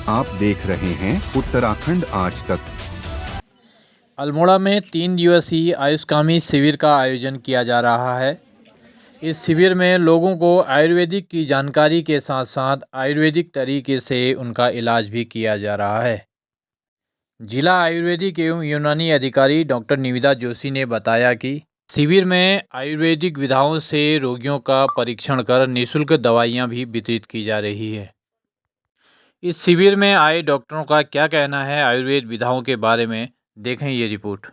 आप देख रहे हैं उत्तराखंड आज तक। अल्मोड़ा में 3 दिवसीय आयुष्कामी शिविर का आयोजन किया जा रहा है। इस शिविर में लोगों को आयुर्वेदिक की जानकारी के साथ साथ आयुर्वेदिक तरीके से उनका इलाज भी किया जा रहा है। जिला आयुर्वेदिक एवं यूनानी अधिकारी डॉक्टर निविदा जोशी ने बताया कि शिविर में आयुर्वेदिक विधाओं से रोगियों का परीक्षण कर निःशुल्क दवाइयाँ भी वितरित की जा रही है। इस शिविर में आए डॉक्टरों का क्या कहना है आयुर्वेद विधाओं के बारे में, देखें ये रिपोर्ट।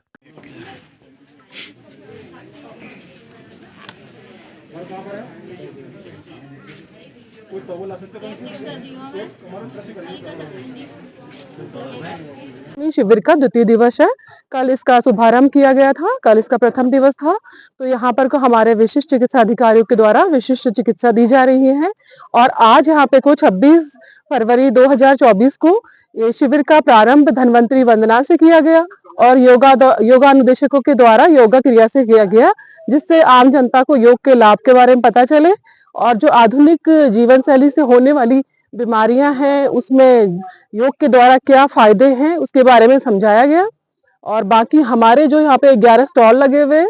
शिविर का द्वितीय दिवस है। कल इसका शुभारंभ किया गया था, कल इसका प्रथम दिवस था। तो यहाँ पर को हमारे विशिष्ट चिकित्सा अधिकारियों के द्वारा विशिष्ट चिकित्सा दी जा रही है और आज यहाँ पे को 26 फरवरी 2024 को ये शिविर का प्रारंभ धन्वंतरी वंदना से किया गया और योगा अनुदेशकों के द्वारा योगा क्रिया से किया गया, जिससे आम जनता को योग के लाभ के बारे में पता चले और जो आधुनिक जीवन शैली से होने वाली बीमारियां हैं उसमें योग के द्वारा क्या फायदे हैं उसके बारे में समझाया गया। और बाकी हमारे जो यहाँ पे 11 स्टॉल लगे हुए हैं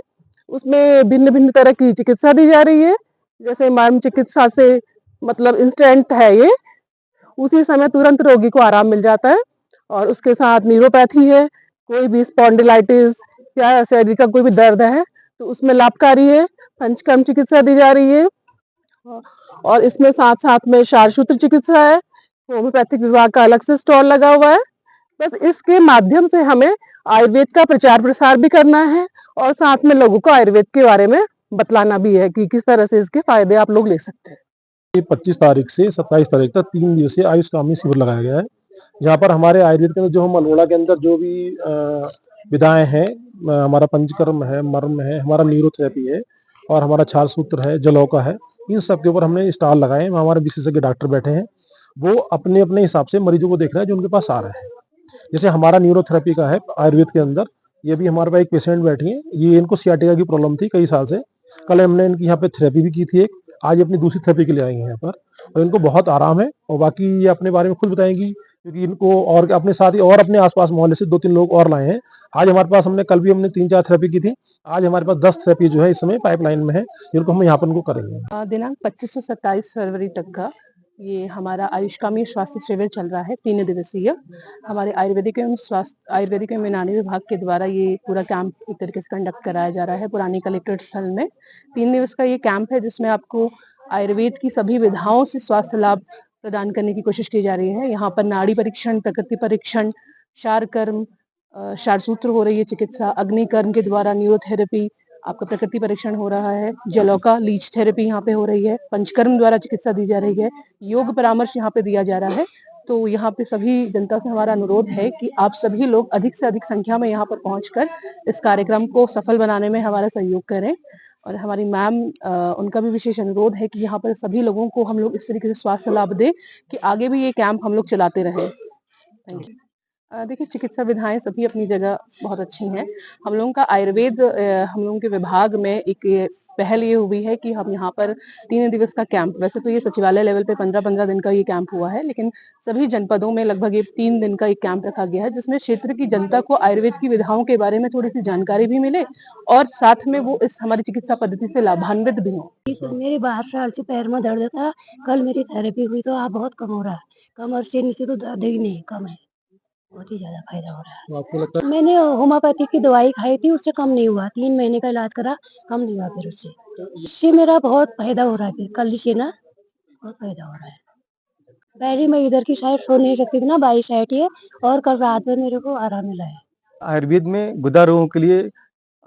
उसमें भिन्न भिन्न तरह की चिकित्सा दी जा रही है। जैसे मर्म चिकित्सा से मतलब इंस्टेंट है, ये उसी समय तुरंत रोगी को आराम मिल जाता है। और उसके साथ न्यूरोपैथी है, कोई भी स्पॉन्डिलाइटिस या शरीर का कोई भी दर्द है तो उसमें लाभकारी है। पंचकर्म चिकित्सा दी जा रही है और इसमें साथ साथ में क्षारसूत्र चिकित्सा है। होम्योपैथिक विभाग का अलग से स्टॉल लगा हुआ है। बस इसके माध्यम से हमें आयुर्वेद का प्रचार प्रसार भी करना है और साथ में लोगों को आयुर्वेद के बारे में बतलाना भी है कि किस तरह से इसके फायदे आप लोग ले सकते हैं। 25 तारीख से 27 तारीख तक 3 दिवसीय आयुष्कामी शिविर लगाया गया है। यहाँ पर हमारे आयुर्वेद के अंदर जो हम अल्मोड़ा के अंदर जो भी विधाएं हैं, हमारा पंचकर्म है, मर्म है, हमारा न्यूरोथेरेपी है और हमारा क्षारसूत्र है, जलौका है, इन सब के ऊपर हमने स्टॉल लगाए हैं। हमारे विशेषज्ञ डॉक्टर बैठे हैं, वो अपने अपने हिसाब से मरीजों को देख रहे हैं जो उनके पास आ रहे हैं। जैसे हमारा न्यूरोथेरेपी का है आयुर्वेद के अंदर, ये भी हमारे पास एक पेशेंट बैठी है, ये इनको सियाटिका की प्रॉब्लम थी कई साल से। कल हमने इनकी यहाँ पे थेरेपी भी की थी एक, आज अपनी दूसरी थेरेपी के लिए आई है यहाँ पर और इनको बहुत आराम है। और बाकी ये अपने बारे में खुद बताएंगी क्योंकि इनको और अपने साथ ही और अपने आसपास मोहल्ले से 2-3 लोग और लाए हैं। आज हमारे पास कल भी हमने 3-4 थेरेपी की थी। आज हमारे पास 10 थेरेपी जो है इस समय पाइपलाइन में है, जिनको हम यहाँ पर उनको करेंगे। दिनांक 25 से 27 फरवरी तक का ये हमारा आयुष्कामी स्वास्थ्य शिविर चल रहा है, 3 दिवसीय। हमारे आयुर्वेदिक एवं यूनानी विभाग के द्वारा ये पूरा कैंप एक तरीके से कंडक्ट कराया जा रहा है पुरानी कलेक्ट्रेट स्थल में। 3 दिवस का ये कैंप है जिसमें आपको आयुर्वेद की सभी विधाओं से स्वास्थ्य लाभ प्रदान करने की कोशिश की जा रही है। यहाँ पर नाड़ी परीक्षण, प्रकृति परीक्षण, क्षारकर्म, क्षारसूत्र हो रही है चिकित्सा, अग्निकर्म के द्वारा न्यूरोथेरेपी, आपका प्रकृति परीक्षण हो रहा है, जलौका लीच थेरेपी यहाँ पे हो रही है, पंचकर्म द्वारा चिकित्सा दी जा रही है, योग परामर्श यहाँ पे दिया जा रहा है। तो यहाँ पे सभी जनता से हमारा अनुरोध है कि आप सभी लोग अधिक से अधिक संख्या में यहाँ पर पहुंचकर इस कार्यक्रम को सफल बनाने में हमारा सहयोग करें। और हमारी मैम उनका भी विशेष अनुरोध है कि यहाँ पर सभी लोगों को हम लोग इस तरीके से स्वास्थ्य लाभ दें कि आगे भी ये कैंप हम लोग चलाते रहें। Thank you. देखिए, चिकित्सा विधाएं सभी अपनी जगह बहुत अच्छी हैं। हम लोगों का आयुर्वेद हम लोगों के विभाग में एक पहल ये हुई है कि हम यहाँ पर 3 दिवस का कैंप, वैसे तो ये सचिवालय लेवल पे 15-15 दिन का ये कैंप हुआ है, लेकिन सभी जनपदों में लगभग ये 3 दिन का एक कैंप रखा गया है जिसमें क्षेत्र की जनता को आयुर्वेद की विधाओं के बारे में थोड़ी सी जानकारी भी मिले और साथ में वो इस हमारी चिकित्सा पद्धति से लाभान्वित भी हो। मेरे 12 साल से पैर में दर्द था, कल मेरी थेरेपी हुई तो आप बहुत कम हो रहा है, कमर से नीचे तो दर्द ही नहीं कम है, बहुत ही ज्यादा फायदा हो रहा है। तो आपको लगता है मैंने होम्योपैथी की दवाई खाई थी, उससे कम नहीं हुआ, 3 महीने का इलाज करा, कम नहीं हुआ, फिर उससे मेरा बहुत फायदा हो रहा है। फिर कल से ना बहुत फायदा हो रहा है। पहले मैं इधर की साइड सो नहीं सकती थी ना, बाई साइड ही है, और कल रात में मेरे को आराम मिला है। आयुर्वेद में गुदा रोगों के लिए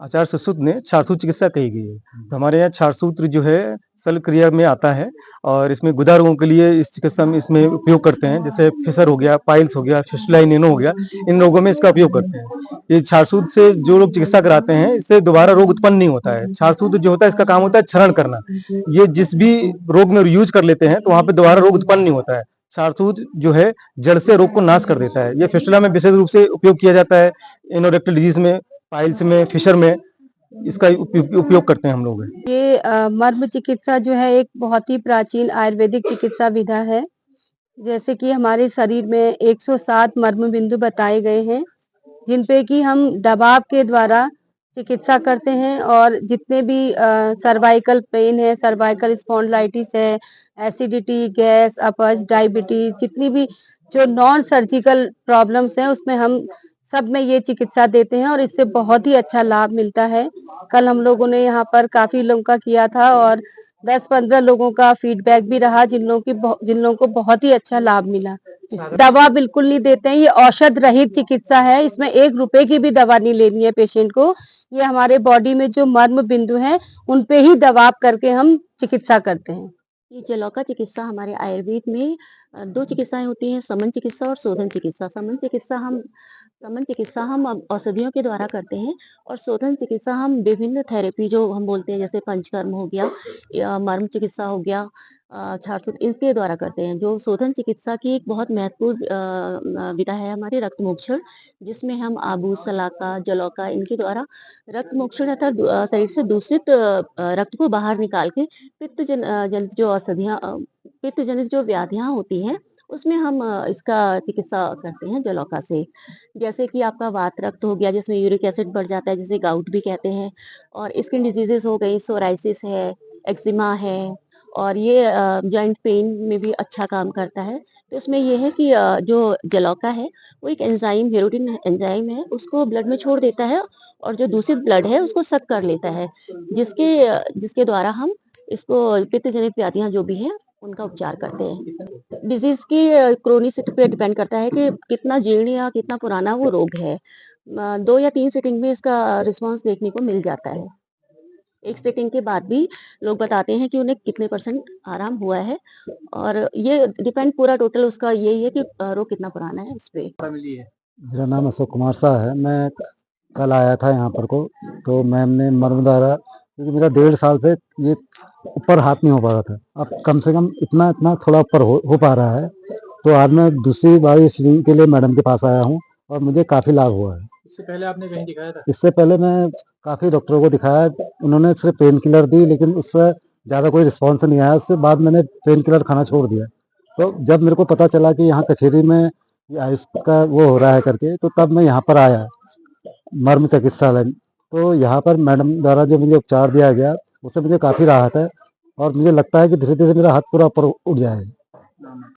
आचार्य सुश्रुत ने क्षारसूत्र चिकित्सा कही गई है। तो हमारे यहाँ क्षारसूत्र जो है शल्य क्रिया में आता है और इसमें गुदा रोगों के लिए इस चिकित्सा में इसमें उपयोग करते हैं। जैसे फिशर हो गया, पाइल्स हो गया, फिस्टुला इनेनो हो गया, इन रोगों में इसका उपयोग करते हैं। ये क्षारसूत्र से जो लोग चिकित्सा कराते हैं इससे दोबारा रोग उत्पन्न नहीं होता है। क्षारसूत्र जो होता है इसका काम होता है क्षरण करना। ये जिस भी रोग में यूज कर लेते हैं तो वहाँ पे दोबारा रोग उत्पन्न नहीं होता है। क्षारसूत्र जो है जड़ से रोग को नाश कर देता है। ये फिस्टुला में विशेष रूप से उपयोग किया जाता है, एनोरेक्टल डिजीज में, पाइल्स में, फिशर में इसका उपयोग करते हैं हम लोग। ये मर्म चिकित्सा जो है एक बहुत ही प्राचीन आयुर्वेदिक चिकित्सा विधा है जैसे कि हमारे शरीर में 107 मर्म बिंदु बताए गए हैं, जिन पे कि हम दबाव के द्वारा चिकित्सा करते हैं और जितने भी सर्वाइकल पेन है, सर्वाइकल स्पॉन्डिलाइटिस है, एसिडिटी, गैस, अपच, डायबिटीज, जितनी भी जो नॉन सर्जिकल प्रॉब्लम्स हैं, उसमें हम सब में ये चिकित्सा देते हैं और इससे बहुत ही अच्छा लाभ मिलता है। कल हम लोगों ने यहाँ पर काफ़ी लोगों का किया था और 10-15 लोगों का फीडबैक भी रहा जिन लोगों को बहुत ही अच्छा लाभ मिला। दवा बिल्कुल नहीं देते हैं, ये औषध रहित चिकित्सा है, इसमें 1 रुपए की भी दवा नहीं लेनी है पेशेंट को। ये हमारे बॉडी में जो मर्म बिंदु हैं, उन पे ही दबाव करके हम चिकित्सा करते हैं। ये जलौका चिकित्सा हमारे आयुर्वेद में 2 चिकित्साएँ होती हैं, समन चिकित्सा और शोधन चिकित्सा। समन चिकित्सा हम औषधियों के द्वारा करते हैं और शोधन चिकित्सा हम विभिन्न थेरेपी जो हम बोलते हैं जैसे पंचकर्म हो गया या मर्म चिकित्सा हो गया, छारसूत्र इनके द्वारा करते हैं। जो शोधन चिकित्सा की एक बहुत महत्वपूर्ण विधा है हमारी रक्तमोक्षण, जिसमें हम आबू, शलाका, जलौका इनके द्वारा रक्तमोक्षण अर्थात शरीर से दूषित रक्त को बाहर निकाल के जनित जो औषधियाँ पित्त जनित जो व्याधियाँ होती हैं, उसमें हम इसका चिकित्सा करते हैं जलौका से। जैसे कि आपका वात रक्त हो गया जिसमें यूरिक एसिड बढ़ जाता है जिसे गाउट भी कहते हैं और स्किन डिजीज़ेज़ हो गई, सोराइसिस है, एक्जिमा है और ये जॉइंट पेन में भी अच्छा काम करता है। तो इसमें ये है कि जो जलौका है, वो एक एंजाइम हेरोटिन एंजाइम है, उसको ब्लड में छोड़ देता है और जो दूषित ब्लड है उसको सक कर लेता है, जिसके द्वारा हम इसको पित्त जनित व्याधियाँ जो भी हैं, उनका उपचार करते हैं। डिज़ीज़ की क्रोनिसिटी पे डिपेंड करता है कि कितना जीर्ण या कितना पुराना वो रोग है। 2 या 3 सिटिंग में इसका रिस्पॉन्स देखने को मिल जाता है। 1 सिटिंग के बाद भी लोग बताते हैं कि उन्हें कितने % आराम हुआ है और ये डिपेंड पूरा टोटल उसका यही है कि रोग कितना पुराना है उस पे। मेरा नाम अशोक कुमार शाह है। मैं कल आया था यहाँ पर को, तो मैम ने मर्म द्वारा, क्योंकि मेरा 1.5 साल से ये ऊपर हाथ नहीं हो पा रहा था, अब कम से कम इतना थोड़ा ऊपर हो पा रहा है। तो आज मैं दूसरी बार इस के लिए मैडम के पास आया हूँ और मुझे काफ़ी लाभ हुआ है। इससे पहले आपने कहीं दिखाया था? इससे पहले मैं काफ़ी डॉक्टरों को दिखाया, उन्होंने सिर्फ पेन किलर दी, लेकिन उससे ज़्यादा कोई रिस्पॉन्स नहीं आया। उसके बाद मैंने पेन किलर खाना छोड़ दिया। तो जब मेरे को पता चला कि यहाँ कचेरी में ये आयुष का वो हो रहा है करके, तो तब मैं यहाँ पर आया मर्म चिकित्सालय। तो यहाँ पर मैडम द्वारा जो मुझे उपचार दिया गया, उससे मुझे काफ़ी राहत है और मुझे लगता है कि धीरे-धीरे मेरा हाथ पूरा ऊपर उठ जाएगा।